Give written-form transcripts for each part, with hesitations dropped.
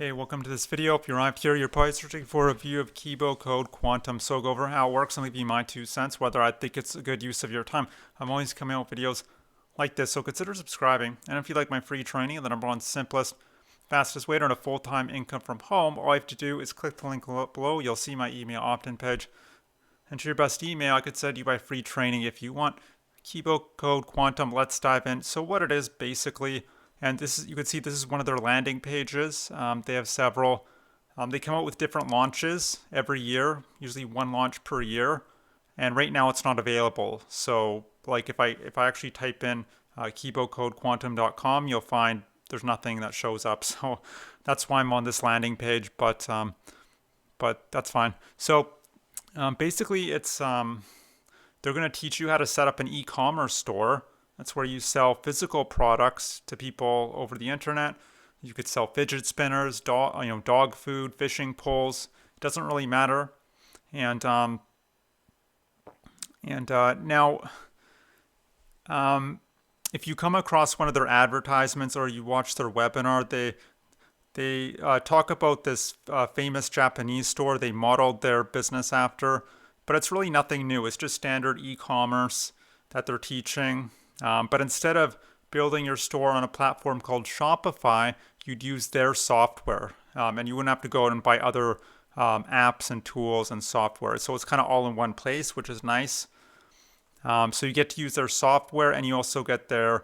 Hey, welcome to this video. If you arrived here, you're probably searching for a review of Kibo Code Quantum. So I'll go over how it works and leave you my 2 cents, whether I think it's a good use of your time. I'm always coming out with videos like this, so consider subscribing. And if you like my free training, the number one simplest, fastest way to earn a full-time income from home, all you have to do is click the link below. You'll see my email opt-in page. Enter your best email. I could send you my free training if you want. Kibo Code Quantum, let's dive in. So what it is basically, and this is, you can see this is one of their landing pages. They have several. They come out with different launches every year, usually one launch per year. And right now it's not available. So like if I actually type in kibocodequantum.com, you'll find there's nothing that shows up. So that's why I'm on this landing page, but that's fine. So basically it's they're going to teach you how to set up an e-commerce store. That's where you sell physical products to people over the internet. You could sell fidget spinners, dog food, fishing poles. It doesn't really matter. And now, if you come across one of their advertisements or you watch their webinar, they talk about this famous Japanese store they modeled their business after, but it's really nothing new. It's just standard e-commerce that they're teaching. But instead of building your store on a platform called Shopify, you'd use their software. And you wouldn't have to go out and buy other apps and tools and software. So it's kind of all in one place, which is nice. So you get to use their software, and you also get their,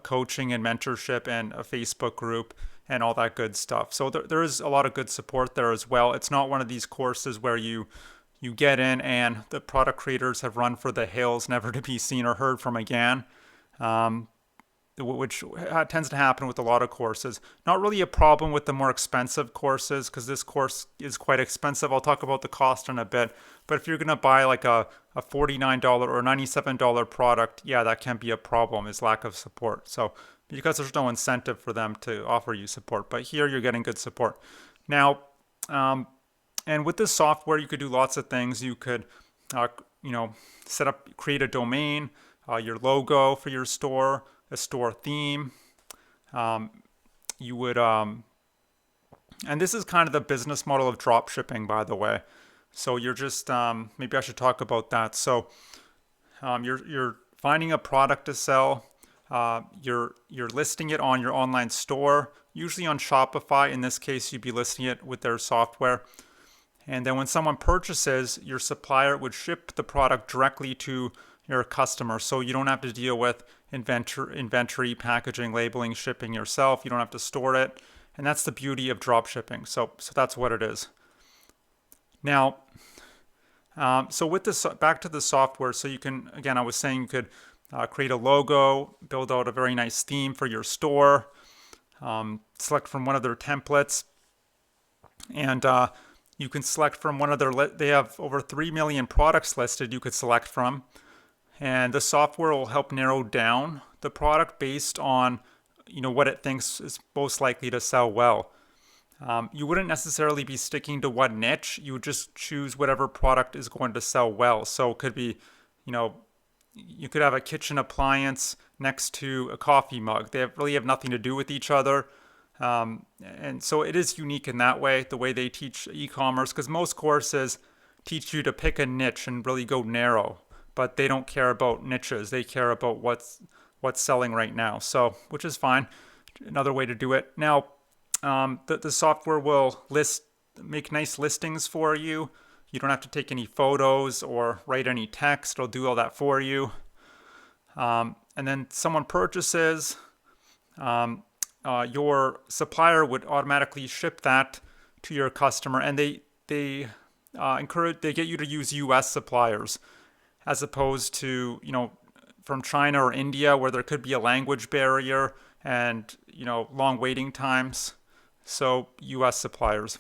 coaching and mentorship and a Facebook group and all that good stuff. So there is a lot of good support there as well. It's not one of these courses where you get in and the product creators have run for the hills, never to be seen or heard from again, which tends to happen with a lot of courses. Not really a problem with the more expensive courses, because this course is quite expensive. I'll talk about the cost in a bit. But if you're going to buy like a $49 or $97 product, yeah, that can be a problem, is lack of support. So because there's no incentive for them to offer you support. But here you're getting good support. Now, and with this software, you could do lots of things. You could, create a domain, your logo for your store, a store theme. You would, and this is kind of the business model of drop shipping, by the way. So you're just, maybe I should talk about that. So you're finding a product to sell. You're listing it on your online store, usually on Shopify. In this case, you'd be listing it with their software. And then when someone purchases, your supplier would ship the product directly to your customer. So you don't have to deal with inventory, packaging, labeling, shipping yourself. You don't have to store it. And that's the beauty of drop shipping. So that's what it is. Now, so with this, back to the software. So you can, again, I was saying you could create a logo, build out a very nice theme for your store, select from one of their templates, and you can select from one of their, they have over 3 million products listed you could select from. And the software will help narrow down the product based on, what it thinks is most likely to sell well. You wouldn't necessarily be sticking to one niche. You would just choose whatever product is going to sell well. So it could be, you could have a kitchen appliance next to a coffee mug. They really have nothing to do with each other. And so it is unique in that way, the way they teach e-commerce, because most courses teach you to pick a niche and really go narrow, but they don't care about niches. They care about what's selling right now. So, which is fine. Another way to do it. Now, the software will make nice listings for you. You don't have to take any photos or write any text. It'll do all that for you. And then someone purchases, your supplier would automatically ship that to your customer, and they get you to use U.S. suppliers as opposed to from China or India, where there could be a language barrier and long waiting times. So U.S. suppliers.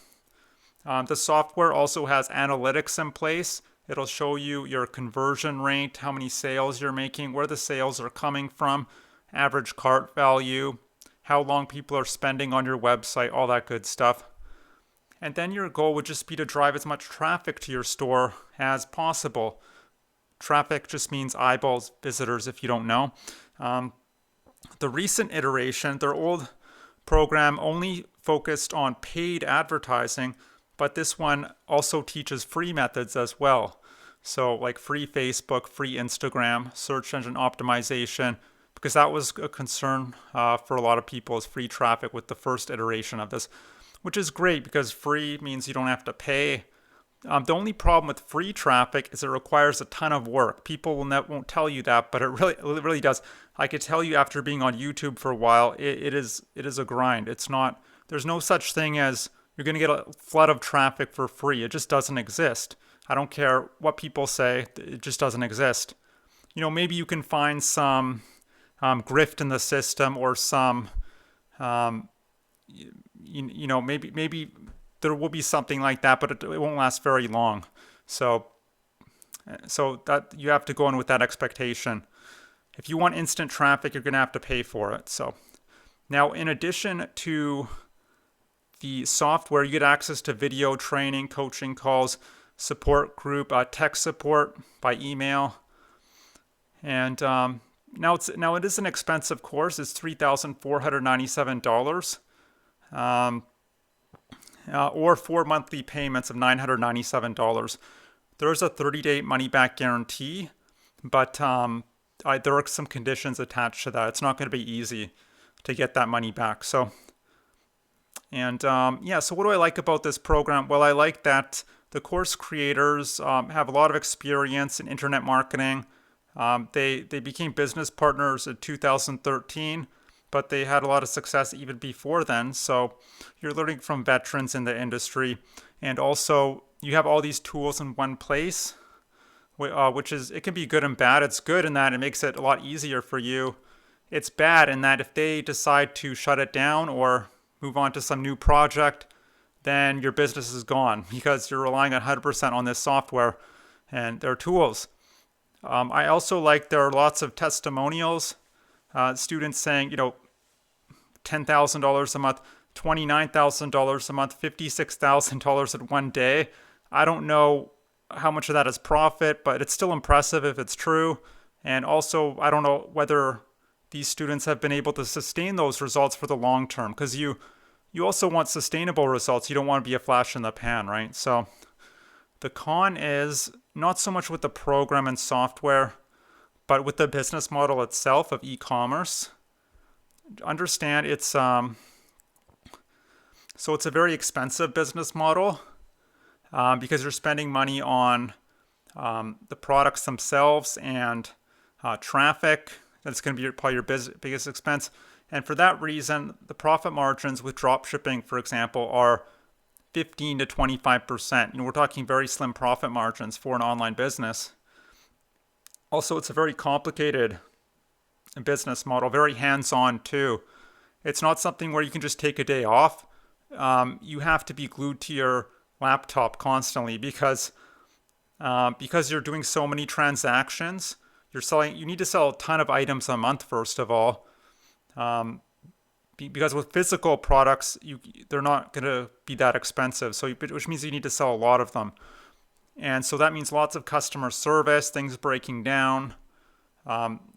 The software also has analytics in place. It'll show you your conversion rate, how many sales you're making, where the sales are coming from, average cart value, how long people are spending on your website, all that good stuff. And then your goal would just be to drive as much traffic to your store as possible. Traffic just means eyeballs, visitors, if you don't know. The recent iteration, their old program only focused on paid advertising, but this one also teaches free methods as well. So like free Facebook, free Instagram, search engine optimization, because that was a concern for a lot of people, is free traffic with the first iteration of this, which is great because free means you don't have to pay. The only problem with free traffic is it requires a ton of work. People won't tell you that, but it really does. I could tell you after being on YouTube for a while, it is a grind. It's not. There's no such thing as you're going to get a flood of traffic for free. It just doesn't exist. I don't care what people say. It just doesn't exist. Maybe you can find some grift in the system or some, maybe there will be something like that, but it won't last very long. So that you have to go in with that expectation. If you want instant traffic, you're going to have to pay for it. So now, in addition to the software, you get access to video training, coaching calls, support group, tech support by email, and now it is an expensive course. It's $3,497, or 4 monthly payments of $997. There's a 30-day money-back guarantee, but there are some conditions attached to that. It's not going to be easy to get that money back. So what do I like about this program? Well, I like that the course creators have a lot of experience in internet marketing. They became business partners in 2013, but they had a lot of success even before then. So you're learning from veterans in the industry, and also you have all these tools in one place, which is, it can be good and bad. It's good in that it makes it a lot easier for you. It's bad in that if they decide to shut it down or move on to some new project, then your business is gone because you're relying 100% on this software and their tools. I also like there are lots of testimonials, students saying, $10,000 a month, $29,000 a month, $56,000 in one day. I don't know how much of that is profit, but it's still impressive if it's true. And also, I don't know whether these students have been able to sustain those results for the long term, because you also want sustainable results. You don't want to be a flash in the pan, right? So the con is not so much with the program and software, but with the business model itself of e-commerce. Understand it's a very expensive business model because you're spending money on the products themselves and traffic. That's going to be probably your biggest expense. And for that reason, the profit margins with dropshipping, for example, are 15 to 25%. We're talking very slim profit margins for an online business. Also, it's a very complicated business model, very hands-on too. It's not something where you can just take a day off. You have to be glued to your laptop constantly because you're doing so many transactions. You need to sell a ton of items a month, first of all. Because with physical products, they're not going to be that expensive, which means you need to sell a lot of them. And so that means lots of customer service, things breaking down,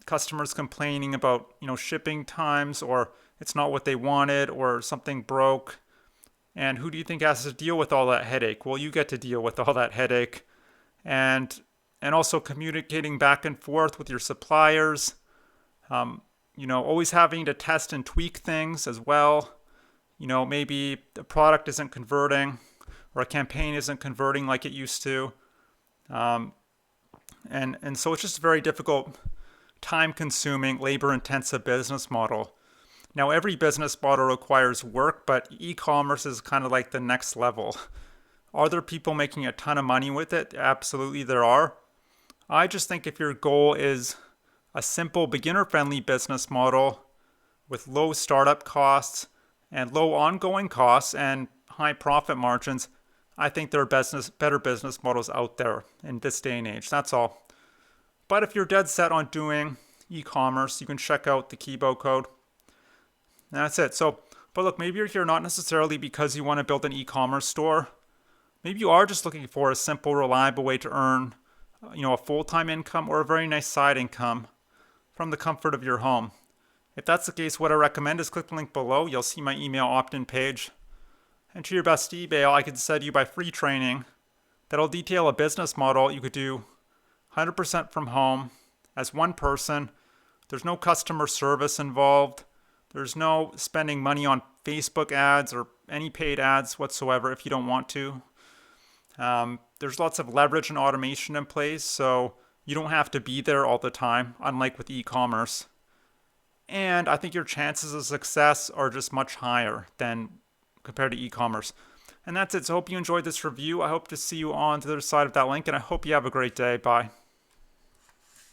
customers complaining about shipping times, or it's not what they wanted, or something broke. And who do you think has to deal with all that headache? Well, you get to deal with all that headache, and also communicating back and forth with your suppliers. Always having to test and tweak things as well. Maybe the product isn't converting or a campaign isn't converting like it used to. And so it's just a very difficult, time-consuming, labor-intensive business model. Now, every business model requires work, but e-commerce is kind of like the next level. Are there people making a ton of money with it? Absolutely, there are. I just think if your goal is a simple beginner-friendly business model with low startup costs and low ongoing costs and high profit margins, I think there are better business models out there in this day and age. That's all. But if you're dead set on doing e-commerce, you can check out the Kibo Code. That's it. But look, maybe you're here not necessarily because you want to build an e-commerce store. Maybe you are just looking for a simple, reliable way to earn, a full-time income or a very nice side income from the comfort of your home. If that's the case, what I recommend is click the link below. You'll see my email opt-in page. Enter your best email. I can send you my free training that'll detail a business model you could do 100% from home as one person. There's no customer service involved. There's no spending money on Facebook ads or any paid ads whatsoever if you don't want to. There's lots of leverage and automation in place, so you don't have to be there all the time, unlike with e-commerce. And I think your chances of success are just much higher than compared to e-commerce. And that's it. So I hope you enjoyed this review. I hope to see you on the other side of that link, and I hope you have a great day. Bye.